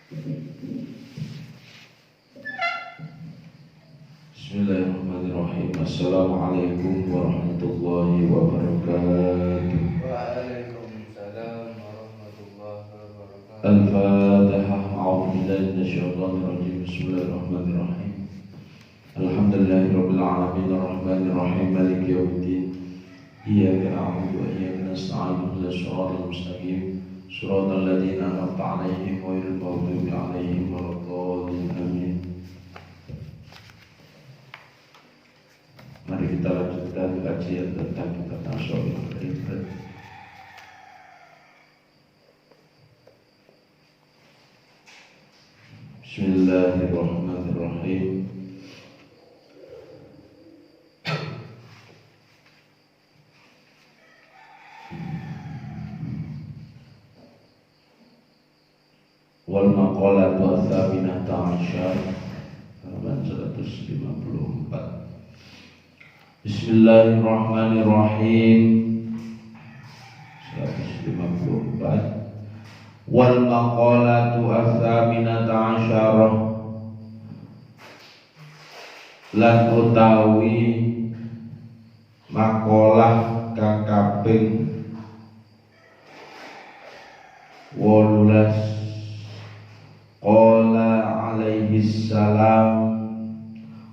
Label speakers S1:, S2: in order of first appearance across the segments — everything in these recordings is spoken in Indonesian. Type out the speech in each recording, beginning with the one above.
S1: Bismillahirrahmanirrahim. Assalamualaikum warahmatullahi wabarakatuh.
S2: Waalaikumsalam warahmatullahi wabarakatuh.
S1: Al-Fatihah. A'udzu billahi minasyaitonir rajim. Bismillahirrahmanirrahim. Alhamdulillahirabbil alamin arrahmanir rahim maliki yaumiddin. Iyyaka na'budu wa iyyaka nasta'in ihdinas siratal mustaqim. Shiratal ladzina an'amta 'alaihim ghairil maghdubi 'alaihim waladdallin. Amin. Mari kita lanjutkan kajian tentang kitab Tasawwuf Ibad. Bismillahirrahmanirrahim. Wal maqalatu ats-tsaminata 'asyar halaman 154. Bismillahirrahmanirrahim. 154. Wal maqalatu ats-tsaminata 'asyarah lan utawi maqalah kang kaping 18. Qala alaihi salam,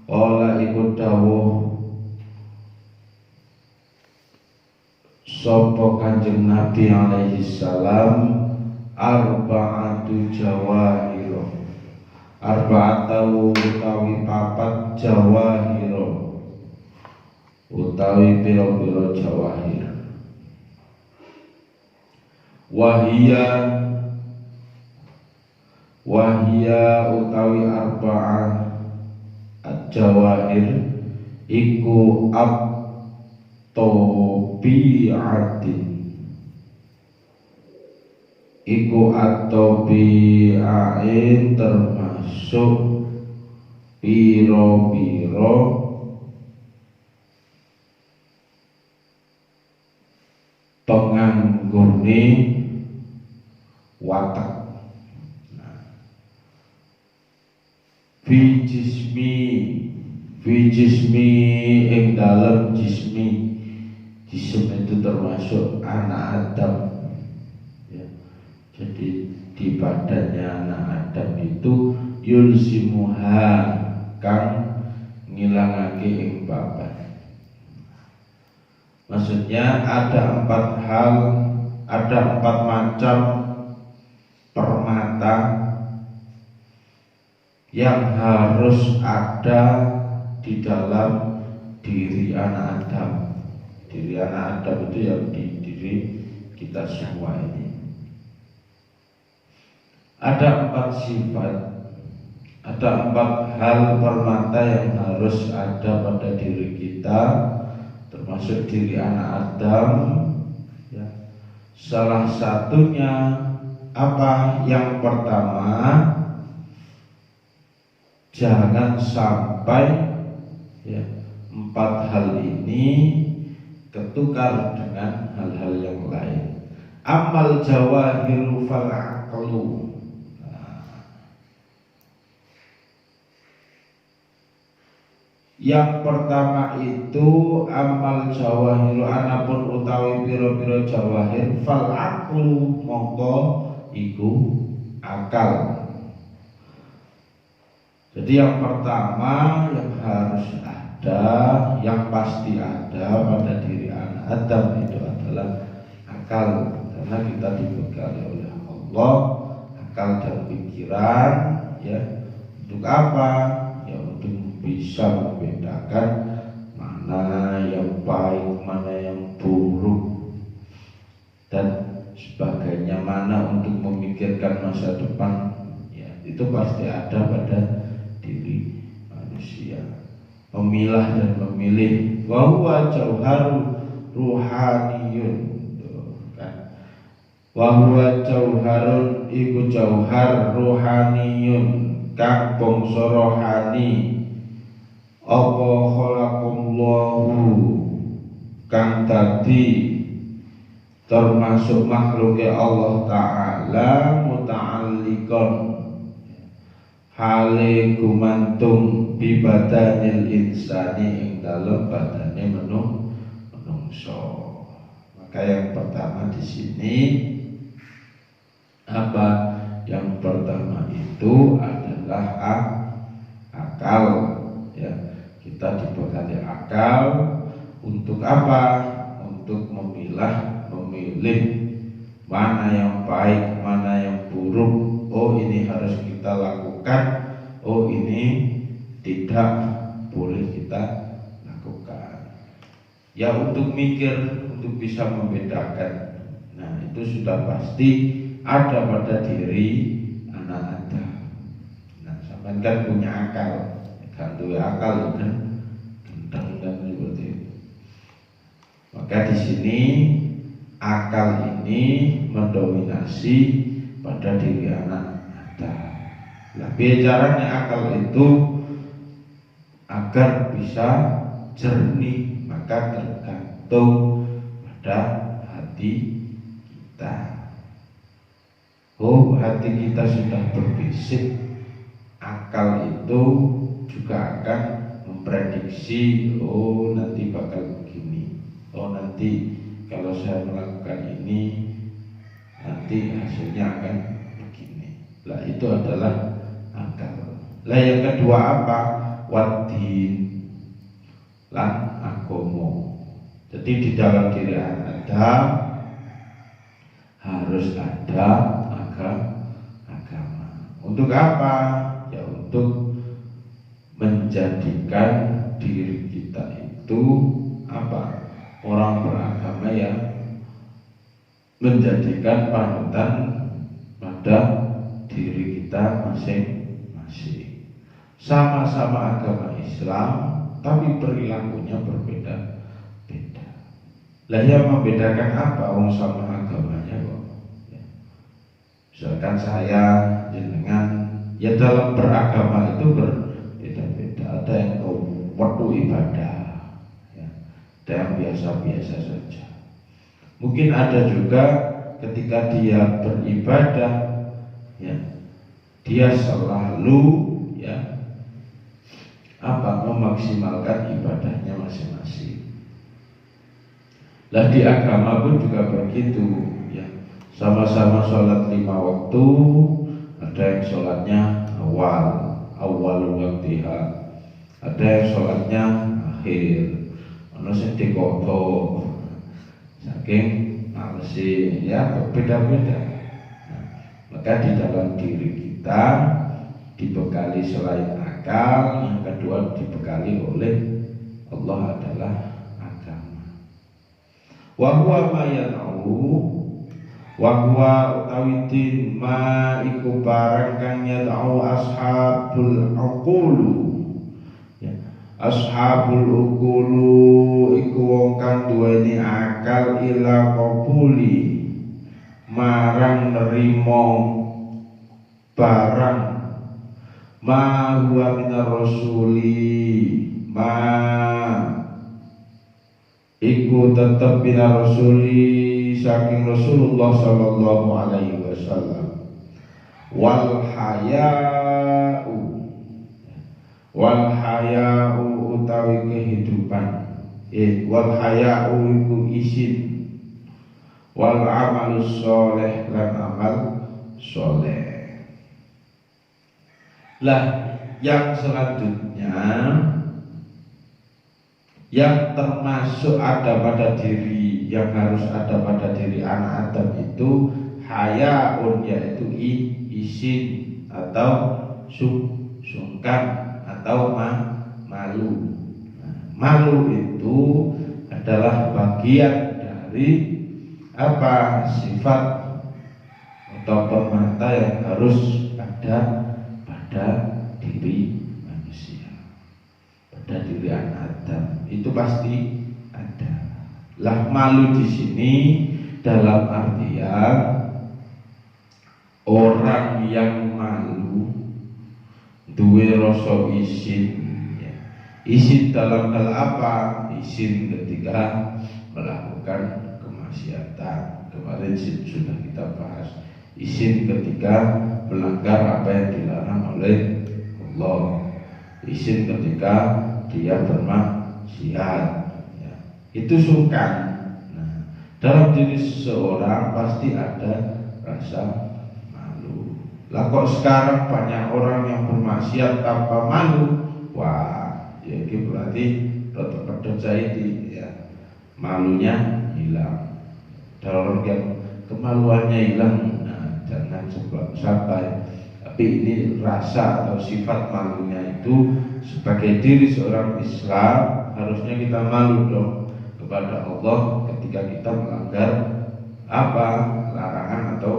S1: qala iku dawuh sapa Kanjeng Nabi alaihi salam, arba'atu jawahir, arba'atu utawi papat jawahir, utawi pira-pira jawahir. Wahia utawi arba'ah jawahir iku at-tobi'ain termasuk piro-piro penganggone watak. Fi jismi ing dalem jismi. Jism itu termasuk anak Adam ya. Jadi di badannya anak Adam itu yulzimuha kang ngilangake ing baban. Maksudnya ada 4 hal, ada 4 macam permata yang harus ada di dalam diri anak Adam. Diri anak Adam itu yang di diri kita semua ini. Ada 4 sifat, ada 4 hal permata yang harus ada pada diri kita, termasuk diri anak Adam ya. Salah satunya apa? Yang pertama, jangan sampai ya 4 hal ini ketukar dengan hal-hal yang lain. Amal jawahiru fal aqlu. Yang pertama itu amal jawahiru, anapun utawi piro-piro jawahir, fal aqlu mongko iku akal. Jadi yang pertama yang harus ada, yang pasti ada pada diri anak Adam itu adalah akal. Karena kita dibekali oleh Allah akal dan pikiran ya. Untuk apa? Ya untuk bisa membedakan mana yang baik, mana yang buruk dan sebagainya, mana untuk memikirkan masa depan ya. Itu pasti ada pada diri manusia. Memilah dan memilih. Wa huwa jauharu ruhaniyun. Wa huwa jauharun iku jauhar ruhaniyun kang bangsa rohani. Apa khalaqallahu kang dadi termasuk makhluknya Allah Ta'ala muta'alliqan hale gumantung bi badanil insani ing dalem badane menungso. Maka yang pertama di sini apa? Yang pertama itu adalah akal, ya. Kita dibekali akal untuk apa? Untuk memilih mana yang baik, mana yang buruk. Oh, ini harus kita lakukan. Oh, ini tidak boleh kita lakukan. Ya, untuk mikir, untuk bisa membedakan. Nah, itu sudah pasti ada pada diri anak Adam. Nah, sampean kan punya akal, kan tuh akal kan, gendeng kan seperti itu. Maka di sini akal ini mendominasi pada diri anak Adam. Nah, caranya akal itu agar bisa jernih, maka tergantung pada hati kita. Oh, hati kita sudah berbisik, akal itu juga akan memprediksi, oh nanti bakal begini, oh nanti kalau saya melakukan ini nanti hasilnya akan begini. Lah itu adalah akal. Lah yang kedua apa? Wadin lan agomo. Jadi di dalam diri Adam harus ada agama. Untuk apa? Ya untuk menjadikan diri kita itu apa? Orang beragama yang menjadikan panutan pada diri kita masing-masing. Sama-sama agama Islam, tapi perilakunya berbeda-beda. Lah yang membedakan apa? Wong sama agamanya kok. Misalkan saya dengan ya dalam beragama itu berbeda-beda. Ada yang waktu ibadah, ya. Ada yang biasa-biasa saja. Mungkin ada juga ketika dia beribadah, ya, dia selalu ya memaksimalkan ibadahnya masing-masing. Lah di agama pun juga begitu. Sama-sama sholat 5 waktu, ada yang sholatnya awal waktiha, ada yang sholatnya akhir, ada yang dikotok, saking malesi, ya berbeda-beda. Nah, maka di dalam diri kita dibekali selain akal, yang kedua dibekali oleh Allah adalah agama. Wa huwa ma yan'u wa huwa utawitin ma iku barang kang yad'u ashabul uqulu, ya. Ashabul uqulu iku wong kang duweni akal ila qabuli marang nerimo barang ma huwa minar rasuli ma iku tetep minar rasuli saking Rasulullah sallallahu alaihi wasallam. Wal haya'u utawi kehidupan. Wal haya'u iku isin. Wal amalus sholeh lan amal sholeh. Lah yang selanjutnya yang termasuk ada pada diri, yang harus ada pada diri anak Adam itu hayaun, yaitu isin atau sungkan atau malu. Nah, malu itu adalah bagian dari apa? Sifat atau permata yang harus ada pada diri manusia, pada diri anak Adam. Itu pasti ada. Lah malu di sini dalam artian orang yang malu duwe rasa isin, ya. Isin dalam hal apa? Isin ketika melakukan kemaksiatan. Kemarin sudah kita bahas. Isin ketika melanggar apa yang dilarang oleh izin ketika dia bermaksiat, ya. Itu sungkan. Nah, dalam diri seseorang pasti ada rasa malu. Lah kok sekarang banyak orang yang bermaksiat tanpa malu? Wah, ya ini berarti rotok jadi ya, malunya hilang. Kalau yang kemaluannya hilang, nah, jangan sampai. Tapi ini rasa atau sifat malunya itu sebagai diri seorang Islam harusnya kita malu dong kepada Allah ketika kita melanggar apa larangan atau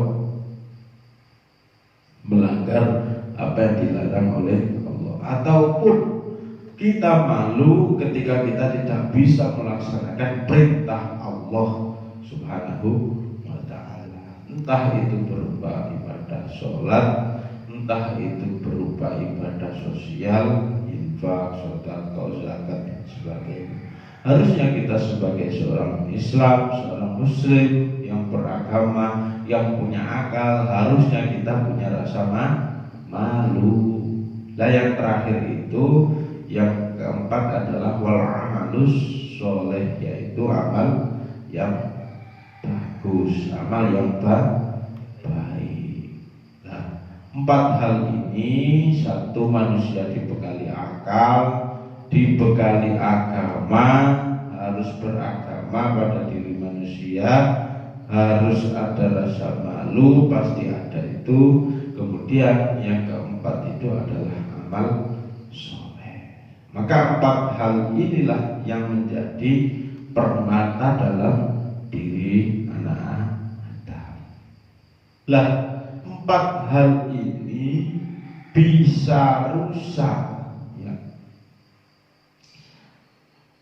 S1: melanggar apa yang dilarang oleh Allah, ataupun kita malu ketika kita tidak bisa melaksanakan perintah Allah Subhanahu wa ta'ala, entah itu berupa ibadah sholat, entah itu berupa ibadah sosial, infak, sedekah, zakat dan sebagainya. Harusnya kita sebagai seorang Islam, seorang Muslim yang beragama, yang punya akal, harusnya kita punya rasa malu. Nah, yang terakhir itu, yang keempat adalah wal amalus soleh, yaitu amal yang bagus, amal yang baik. Nah, empat hal ini, satu, manusia dibekali akal, dibekali agama, harus beragama pada diri manusia, harus ada rasa malu, pasti ada itu. Kemudian yang keempat itu adalah amal soleh. Maka empat hal inilah yang menjadi permata dalam diri anak Adam. Lah, empat hal ini bisa rusak.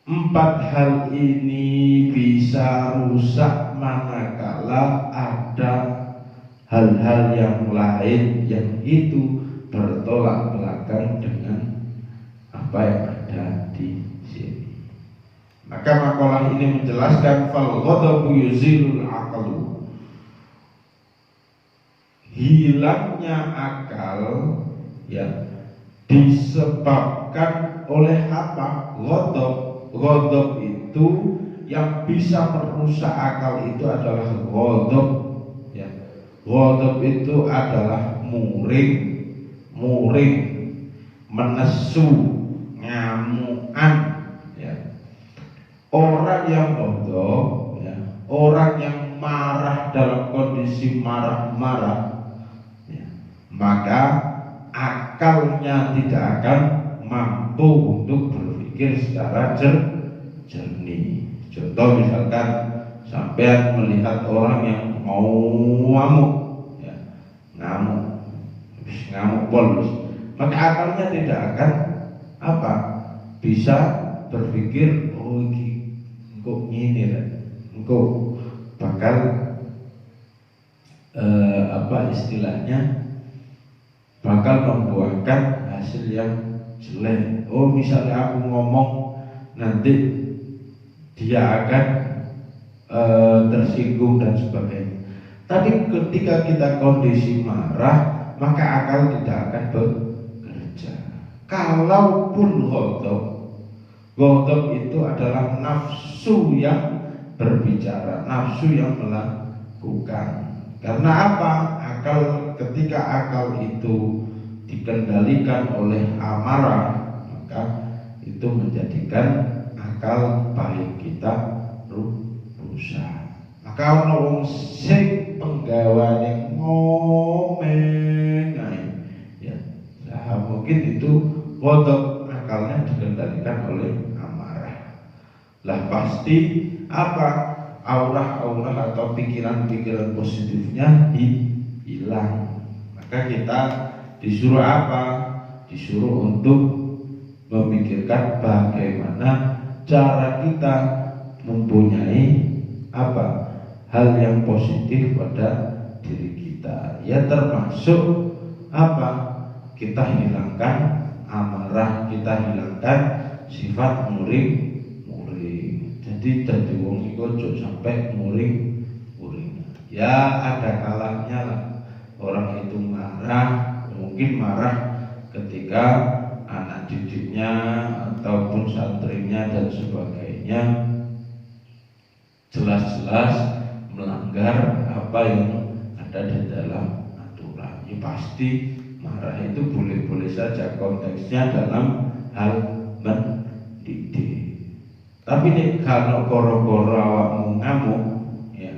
S1: Empat hal ini bisa rusak manakala ada hal-hal yang lain yang itu bertolak belakang dengan apa yang ada di sini. Maka makalah ini menjelaskan fal ghadabu yuzilul aqlu. Hilangnya akal ya disebabkan oleh apa? Ghadab itu yang bisa merusak akal itu adalah ghadab ya. Ghadab itu adalah muring, menesu, ngamukan ya. Orang yang ghadab ya, orang yang marah dalam kondisi marah-marah ya, maka akalnya tidak akan mampu untuk berpikir secara jernih. Contoh misalkan sampean melihat orang yang mau ngamuk ya, ngamuk polos, maka akalnya tidak akan apa bisa berpikir oh ini kok ini lah, kok bakal apa istilahnya bakal membuahkan hasil yang jelek. Oh misalnya aku ngomong nanti dia akan tersinggung dan sebagainya. Tapi ketika kita kondisi marah, maka akal tidak akan bekerja. Kalaupun ghadab itu adalah nafsu yang berbicara, nafsu yang melakukan. Karena apa? Ketika akal itu dikendalikan oleh amarah, maka itu menjadikan akal baik kita rusak. Maka ono wong sing penggawane ngomeng ya. Nah, mungkin itu ghadab, akalnya dikendalikan oleh amarah. Lah pasti apa? Aurah-aurah atau pikiran-pikiran positifnya hilang. Maka kita disuruh apa? Disuruh untuk memikirkan bagaimana cara kita mempunyai apa? Hal yang positif pada diri kita. Ya termasuk apa? Kita hilangkan amarah, kita hilangkan sifat muring. Jadi wong iku ojo sampai muring. Ya ada kalanya lah orang itu marah, mungkin marah ketika anak didikmu istrinya ataupun santrinya dan sebagainya jelas-jelas melanggar apa yang ada di dalam aturan, ya pasti marah. Itu boleh-boleh saja konteksnya dalam hal mendidik. Tapi nek kalau koro-koro awakmu ngamuk, ya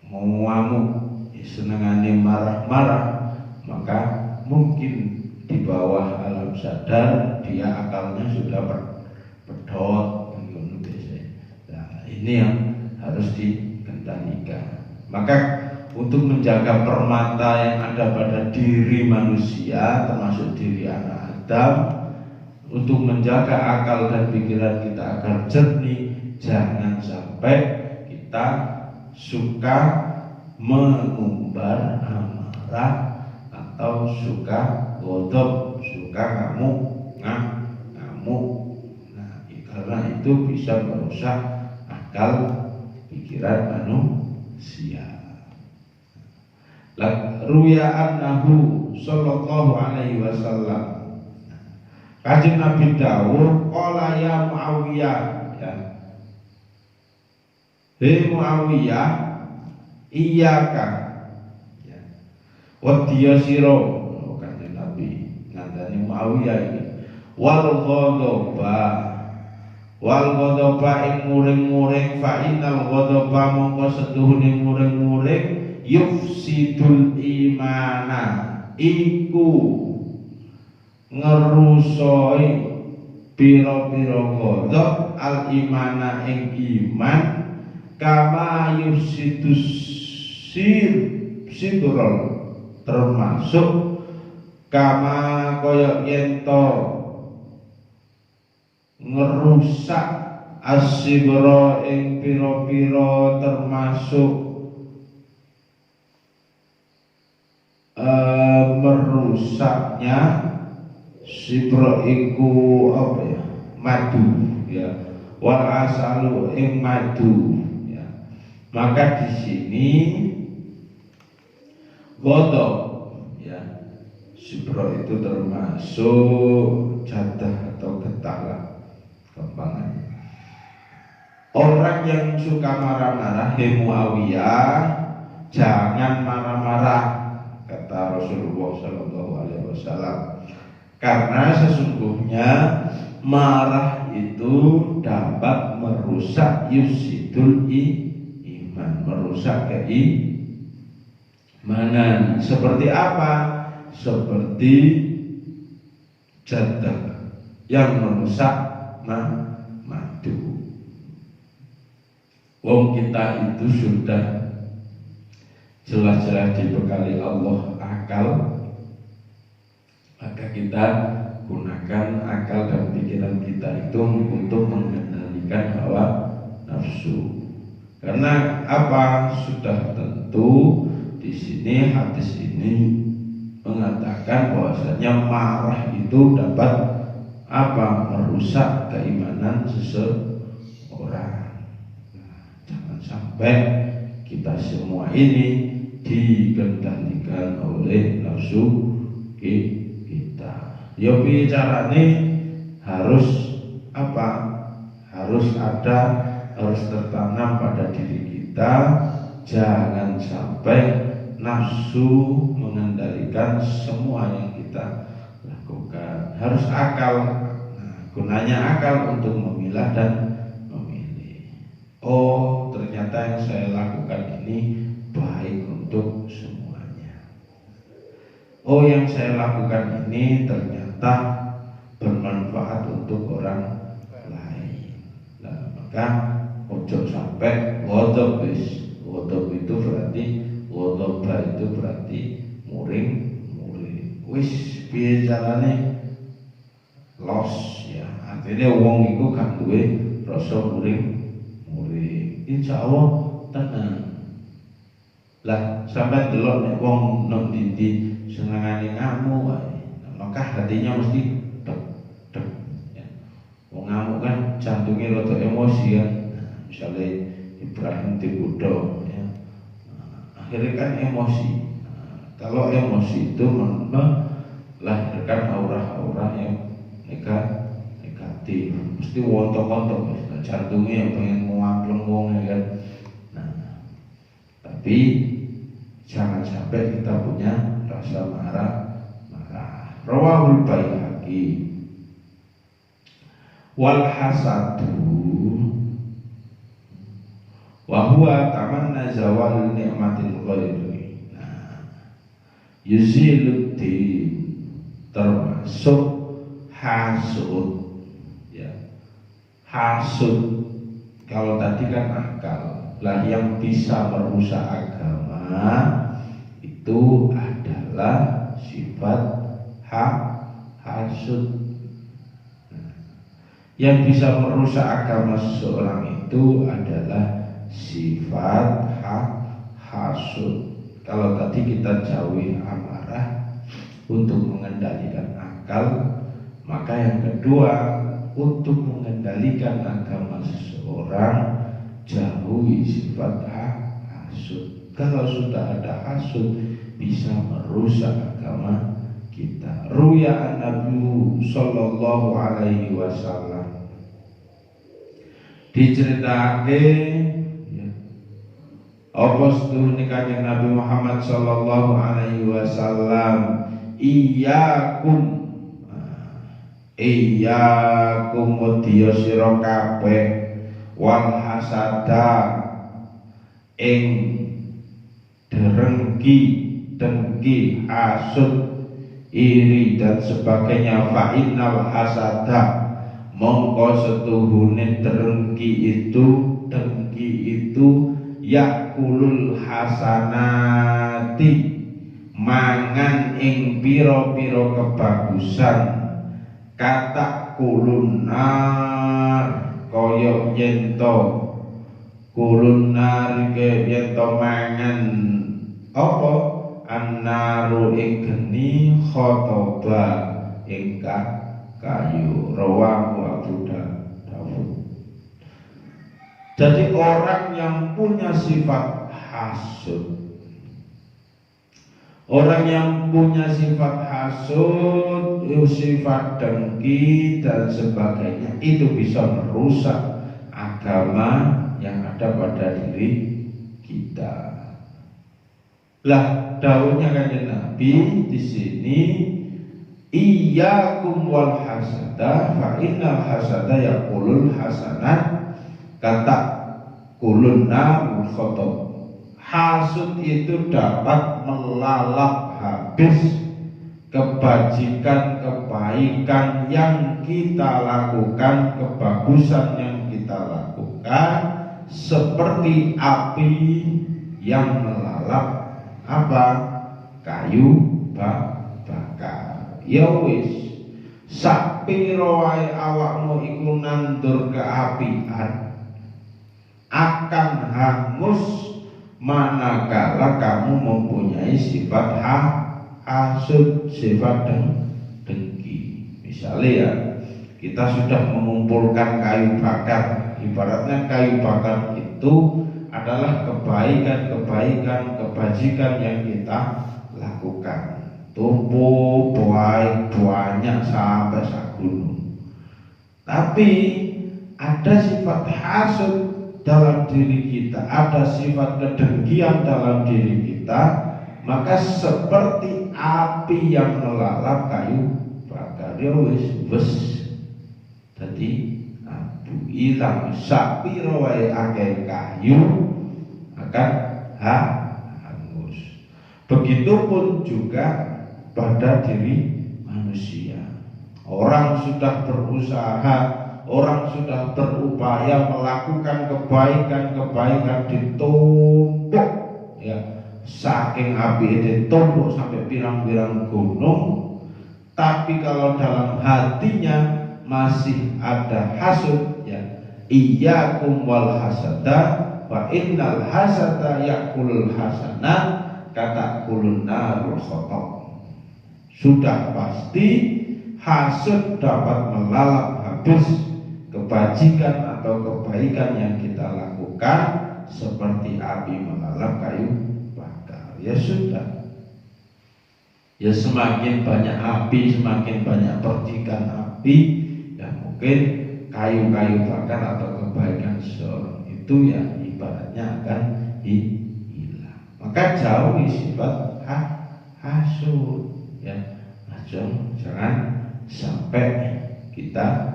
S1: mau ngamuk, ya senengane marah-marah, maka mungkin di bawah alam sadar dia akalnya sudah pedot. Nah, ini yang harus dikendalikan. Maka untuk menjaga permata yang ada pada diri manusia, termasuk diri anak Adam, untuk menjaga akal dan pikiran kita agar jernih, jangan sampai kita suka mengumbar amarah atau suka godop, suka ngamuk. Nah, karena itu bisa merusak akal pikiran manusia. Ruya annahu sallallahu alaihi wasallam, Kanjeng Nabi dawuh, qala ya Muawiyah, ya. Hei Muawiyah, iyyaka, ya. Wadiya sira, Kanjeng Nabi ngandani Muawiyah iki. Wal ghadaba ing muring-muring, fa innal ghadaba mongko setuhune muring-muring yufsidul imana, iku ngerusoi pira-pira ghadab al imana ing iman, kama yufsidus sidrol, termasuk kama kaya yento ngerusak asibra ing pira-pira, termasuk merusaknya sibra iku apa ya, madu, ya, wal asalu ing madu, ya. Maka di sini ghadab, ya, sibra itu termasuk jadah atau getah gampangannya. Orang yang suka marah-marah, hei Muawiyah, jangan marah-marah, kata Rasulullah Sallallahu Alaihi Wasallam, karena sesungguhnya marah itu dapat merusak yusidul iman, merusak keimanan. Seperti apa? Seperti jadah yang merusak madu. Wong kita itu sudah jelas-jelas dibekali Allah akal, maka kita gunakan akal dan pikiran kita itu untuk mengendalikan hawa nafsu. Karena apa? Sudah tentu di sini hadis ini mengatakan bahwasanya marah itu dapat apa? Merusak keimanan seseorang. Jangan sampai kita semua ini dikendalikan oleh nafsu kita. Ya bicarane harus apa? Harus tertanam pada diri kita. Jangan sampai nafsu mengendalikan semua yang kita lakukan. Harus akal. Nah, gunanya akal untuk memilah dan memilih. Oh, ternyata yang saya lakukan ini baik untuk semuanya. Oh, yang saya lakukan ini ternyata bermanfaat untuk orang lain. Nah, maka ojo sampai ghadab. Ghadab itu berarti muring. Wis piye carane los, ya. Artinya wong iku gak duwe rasa muring. Insyaallah tenang. Lah sampai delok nek wong nang ndi senengane ngamuk wae, maka hatinya mesti deg. Ya. Wong ngamuk kan jantungnya rada emosi ya. Misalnya Ibrahim digodho, ya. Akhirnya kan emosi. Kalau emosi itu melahirkan aura-aura yang negatif. mesti wontok-wontok, jantungnya yang pengen muat-lengkung ya kan. Nah, tapi jangan sampai kita punya rasa marah. Rawahul Baihaqi. Wal hasadu wa huwa tamanna zawal ni'matil ghairi. Nah, yuziluddin termasuk hasud ya. Hasud kalau tadi kan akal lah, yang bisa merusak agama itu adalah sifat hasud. Yang bisa merusak agama seseorang itu adalah sifat hasud. Kalau tadi kita jauhi amarah untuk mengendalikan akal, maka yang kedua untuk mengendalikan agama seseorang, jauhi sifat hasud. Kalau sudah ada hasud, bisa merusak agama kita. Ruya Nabi sallallahu alaihi wasallam diceritake ya, apa setuhune Kanjeng Nabi Muhammad sallallahu alaihi wasallam, iyyakum wedya sira kabeh wal hasada ing dengki hasud, iri dan sebagainya. Fa innal hasada, mongko setuhune dengki itu yakulul hasanati, mangan ing piro-piro kebagusan. Kata kulunar koyok yento kulunar ke yento mangan apa annaru ing geni khotoba ingkang kayu. Rawahu Abu Dawud. Jadi orang yang punya sifat hasud, orang yang punya sifat hasud, sifat dengki dan sebagainya, itu bisa merusak agama yang ada pada diri kita. Lah daunnya Kanjeng Nabi di sini, iyyakum wal hasada fa innal hasada yaqulul hasanat, kata kulunna khotob. Hasud itu dapat melalap habis kebajikan, kebaikan yang kita lakukan, kebagusan yang kita lakukan, seperti api yang melalap apa? Kayu bakar. Ya wis, sapiro wae awakmu iku nandur keapian, akan hangus manakala kamu mempunyai sifat hasud, sifat dengki. Misalnya ya, kita sudah mengumpulkan kayu bakar, ibaratnya kayu bakar itu adalah kebaikan, kebajikan yang kita lakukan. Tumpuk banyak sampai sagunung. Tapi ada sifat hasud dalam diri kita, ada sifat kedengkian dalam diri kita, maka seperti api yang melalap kayu bakar. Ya wis jadi abu ilang sapi rawai akeh kayu akan hangus. Begitupun juga pada diri manusia. Orang sudah berusaha, orang sudah berupaya melakukan kebaikan ditumpuk ya, saking api ditumpuk sampai pirang-pirang gunung, tapi kalau dalam hatinya masih ada hasud ya, iyyakum wal hasada wa innal hasada yakulul hasanat, kata kulun narul khotob. Sudah pasti hasud dapat melalap habis kebajikan atau kebaikan yang kita lakukan, seperti api melalap kayu bakar. Ya sudah, ya semakin banyak api, semakin banyak percikan api, ya mungkin kayu-kayu bakar atau kebaikan seorang itu ya ibaratnya akan hilang. Maka jauhi sifat hasud ya. Jangan sampai kita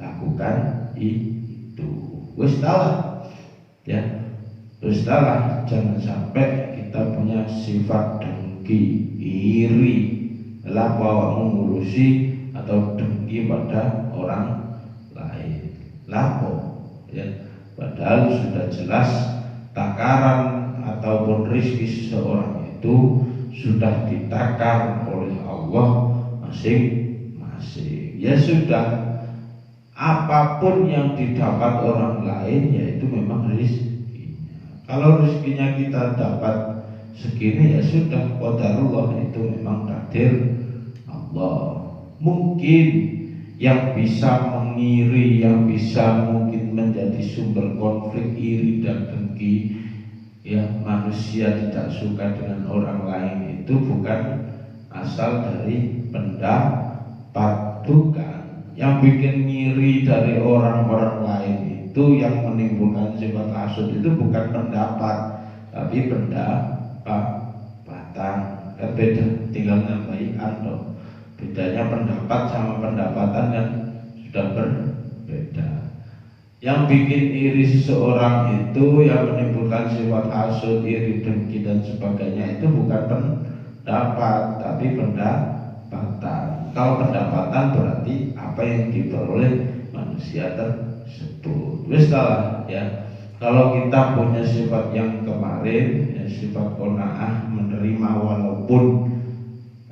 S1: lakukan itu. Wis talah ya. Wis talah, jangan sampai kita punya sifat dengki, iri, lapo mengurusi atau dengki pada orang lain. Lapo ya. Padahal sudah jelas takaran ataupun rezeki seseorang itu sudah ditakar oleh Allah masing-masing. Ya sudah, apapun yang didapat orang lain yaitu memang rezekinya. Kalau rezekinya kita dapat segini ya sudah, qadarullah, itu memang takdir Allah. Mungkin yang bisa mengiri, yang bisa mungkin menjadi sumber konflik iri dan dengki ya, manusia tidak suka dengan orang lain, itu bukan asal dari pendapat, bukan. Yang bikin ngiri dari orang-orang lain itu, yang menimbulkan sifat hasud itu bukan pendapat, tapi pendapatan. Kan beda, tinggal nambahi ando. Bedanya pendapat sama pendapatan kan sudah berbeda. Yang bikin iri seseorang itu, yang menimbulkan sifat hasud, iri, dengki dan sebagainya itu bukan pendapat, tapi pendapatan. Kalau pendapatan berarti apa yang diperoleh manusia tersebut. Wis salah ya. Kalau kita punya sifat yang kemarin ya, sifat qanaah, menerima walaupun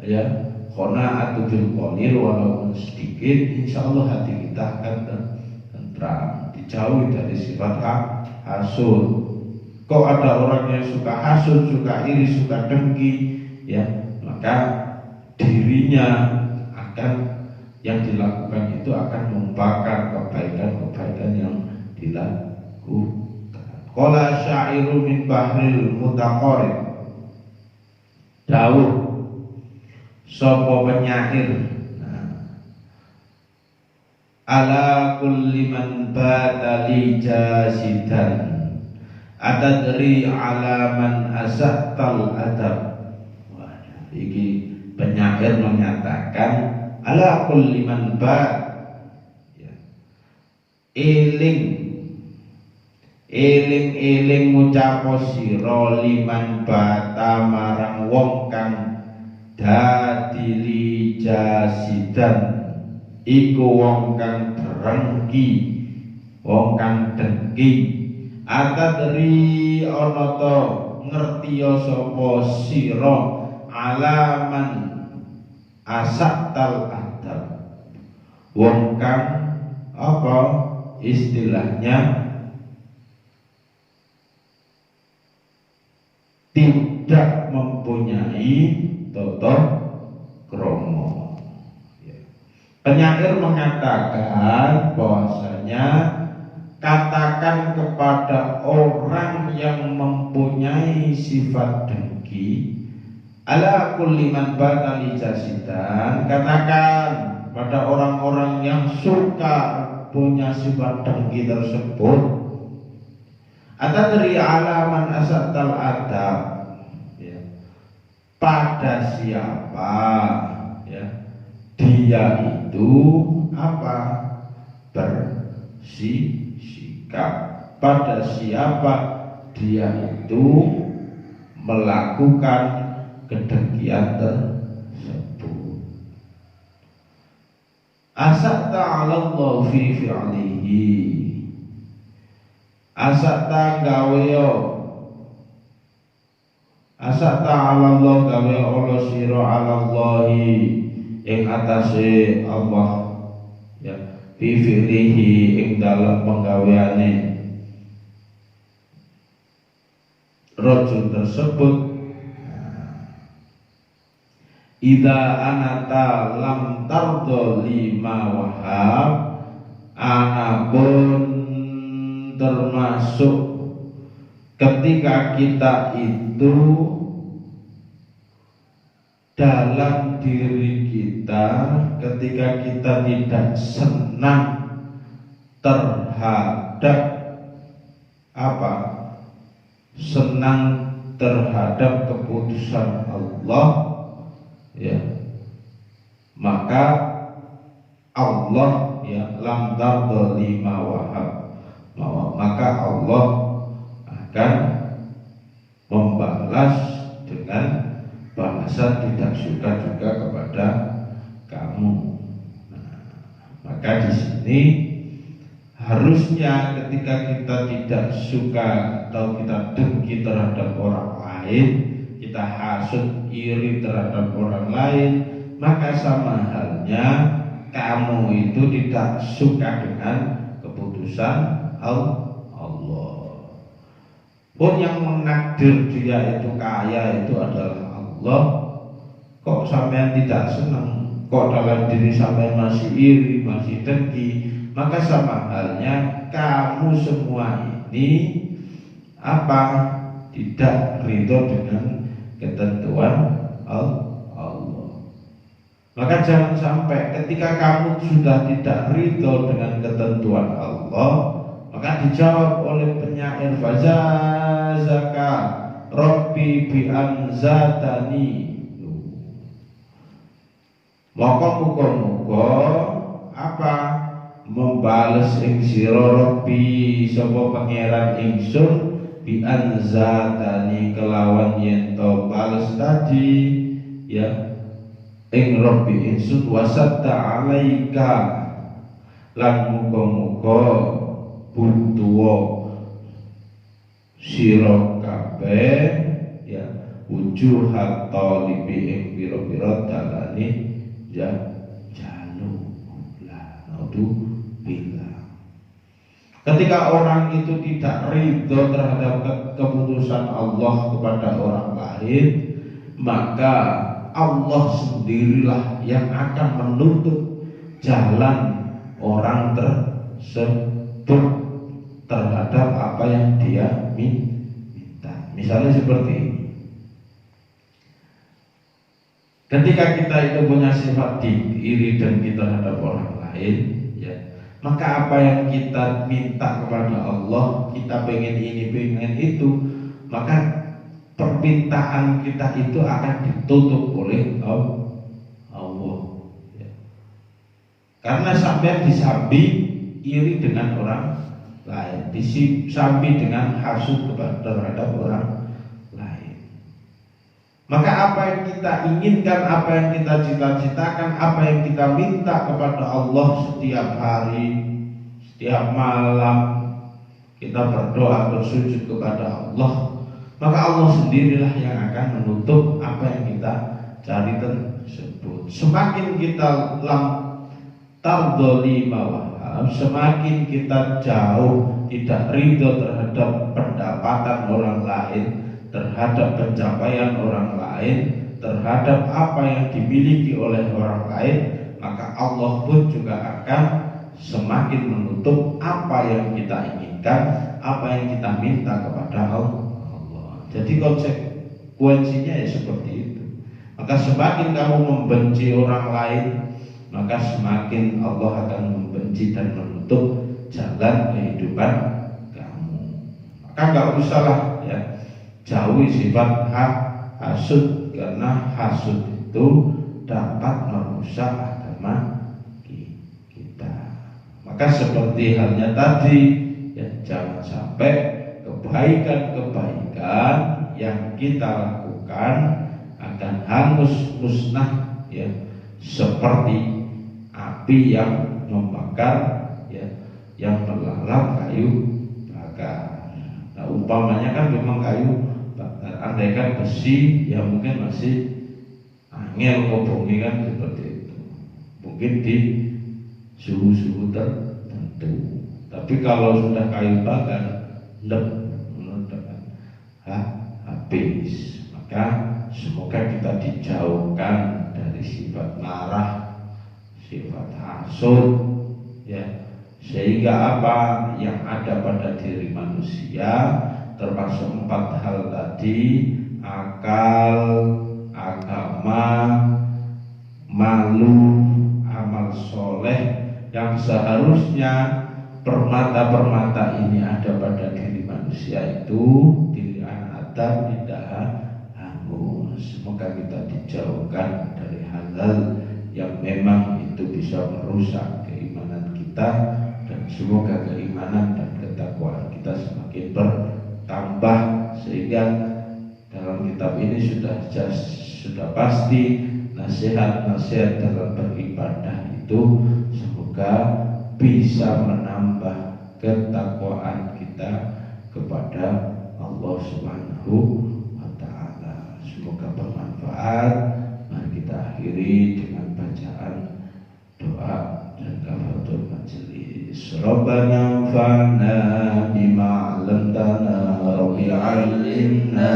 S1: ya, qanaah bil qalil, walaupun sedikit, insyaallah hati kita akan tentram, dijauhi dari sifat hasud. Kok ada orang yang suka hasud, suka iri, suka dengki ya, maka dirinya akan, yang dilakukan itu akan membakar kebaikan-kebaikan yang dilakukan. Qala syairu min bahril mutaqarrib, dawuh sapa penyair, ala kulli man bata li jasidan atadri ala man asatal adab. Iki penyair menyatakan ala kulli man bat ya. Eling ngucapo sira liman bata marang wong kang dadi li jasidan, iku wong kang drengki, wong kang dengki. Atadri ana ta ngertiya sapa sira alaman asaktal adab, wong kang apa istilahnya tidak mempunyai tata krama. Penyair mengatakan bahwasanya katakan kepada orang yang mempunyai sifat dengki, ala kulli man bata li jasidan, katakan pada orang-orang yang suka punya sifat dengki tersebut, atadri alaman asatal adab ya, pada siapa ya dia itu apa bersikap, pada siapa dia itu melakukan kedengkian tersebut. Asakta 'ala Allah fi fi'lihi, asakta gawe asakta 'ala Allah gawe Allah sira 'ala Allahi ing atase Allah ya, fi fi'lihi ing dalam penggaweane rajul tersebut. Ida anata lam tardo lima wahab, anapun termasuk ketika kita itu dalam diri kita, ketika kita tidak senang terhadap apa? Senang terhadap keputusan Allah, ya, maka Allah, ya, lam tarda lima wahab, maka Allah akan membalas dengan balasan tidak suka juga kepada kamu. Nah, maka di sini harusnya ketika kita tidak suka atau kita dengki terhadap orang lain, kita hasut iri terhadap orang lain, maka sama halnya kamu itu tidak suka dengan keputusan Allah. Pun yang menakdir dia itu kaya itu adalah Allah. Kok sampean tidak senang? Kok dalam diri sampean masih iri, masih dengki? Maka sama halnya kamu semua ini apa? Tidak ridho dengan ketentuan Allah. Maka jangan sampai ketika kamu sudah tidak ridho dengan ketentuan Allah, maka dijawab oleh penyair, fazazaka Rabbi bi anzatani. Maka muga-muga apa? Membales ing sira Rabbi sapa pangeran ingsun bi anzatani kelawan yen to bales tadi, ya, ing Rabbi ingsun wasatta alaika lan muga-muga buntuwa sira kabeh, ya, wujuhat talibi ing pira-pira dalane, ya, jalu lah naudu bila. Ketika orang itu tidak ridho terhadap keputusan Allah kepada orang lain, maka Allah sendirilah yang akan menutup jalan orang tersebut terhadap apa yang dia minta. Misalnya seperti ini. Ketika kita itu punya sifat iri dan kita terhadap orang lain, ya, maka apa yang kita minta kepada Allah, kita pengen ini, pengen itu, maka permintaan kita itu akan ditutup oleh Allah, ya. Karena sampai disambi iri dengan orang lain, disambi dengan hasud terhadap orang lain. Maka apa yang kita inginkan, apa yang kita cita-citakan, apa yang kita minta kepada Allah setiap hari, setiap malam kita berdoa bersujud kepada Allah, maka Allah sendirilah yang akan menutup apa yang kita cari tersebut. Semakin kita tardoli mawahab, semakin kita jauh tidak ridho terhadap pendapatan orang lain, terhadap pencapaian orang lain, terhadap apa yang dimiliki oleh orang lain, maka Allah pun juga akan semakin menutup apa yang kita inginkan, apa yang kita minta kepada Allah. Jadi konsekuensinya ya seperti itu. Maka semakin kamu membenci orang lain, maka semakin Allah akan membenci dan menutup jalan kehidupan kamu. Maka nggak usahlah, ya, jauhi sifat hasud, karena hasud itu dapat merusak agama kita. Maka seperti halnya tadi, ya, jangan sampai kebaikan-kebaikan yang kita lakukan akan hangus musnah, ya, seperti api yang membakar, ya, yang melalap kayu bakar. Nah, umpamanya kan memang kayu bakar, andaikan besi ya mungkin masih angel ngobongi kan seperti itu, mungkin di suhu-suhu tertentu. Tapi kalau sudah kayu bakar, habis. Maka semoga kita dijauhkan dari sifat marah, sifat hasud, ya, sehingga apa yang ada pada diri manusia termasuk 4 hal tadi: akal, agama, malu, amal soleh, yang seharusnya permata-permata ini ada pada diri manusia itu, diri anak Adam tidak hangus. Semoga kita dijauhkan dari hal-hal yang memang itu bisa merusak keimanan kita, dan semoga keimanan dan ketakwaan kita semakin bertambah, sehingga dalam kitab ini sudah pasti nasihat-nasihat dalam beribadah itu semoga bisa menambah ketakwaan kita kepada Allah Subhanahu wa Ta'ala. Semoga bermanfaat. Mari kita akhiri dengan bacaan doa dan kafaratul majelis. Rabbana anfa'na bima 'allamtana, Rabbi 'allimna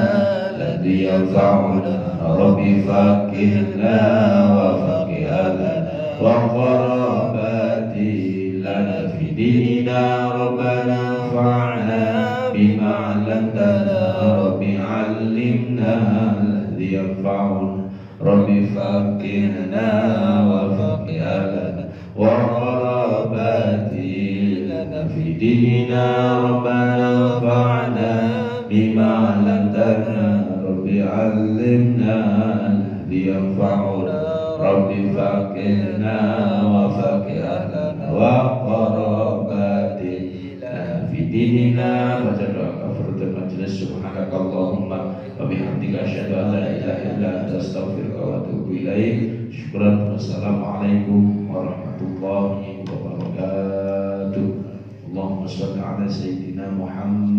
S1: alladhi yanfa'una, Rabbi faqihna wa faqihna wa qarabati lana fi dinina, Rabbana anfa'na bima 'allamtana, Rabbi 'allimna alladhi yanfa'una, Rabbi faqihna wa faqihna wa qarabati lana fi dinina, Rabbana anfa'na bima 'allamtana, Rabbi 'allimna alladhi yanfa'una, Rabbi faqihna wa faqihna wa qarabati lana fi dinina. Baca doa kafaratul majelis. Subhanakallahumma wa bihamdika asyhadu an la ilaha illa anta astaghfiruka wa atubu ilaik. Syukran. Wassalamualaikum warahmatullahi wabarakatuh. Allahumma shalli ala sayyidina Muhammad